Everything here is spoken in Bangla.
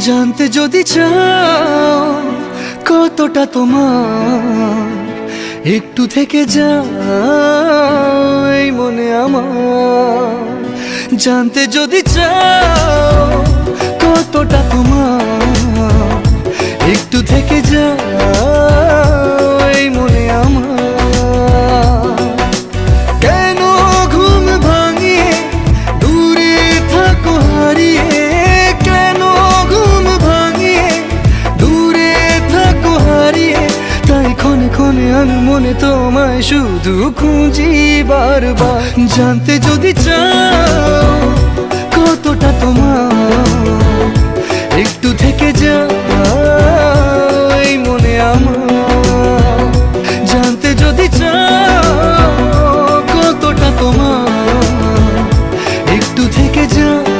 জানতে যদি চাও কতটা তোমার, একটু থেকে যাও এই মনে আমার। জানতে যদি চাও কতটা তোমার, একটু থেকে যাও এই মনে আমার। কেন ঘুম ভাঙিয়ে দূরে থাকো হারিয়ে, কেন ঘুম ভাঙিয়ে দূরে থাকো হারিয়ে, তাই ক্ষণে ক্ষণে আমি মনে তোমায় শুধু খুঁজি বারবার। জানতে যদি চাও কতটা তোমার,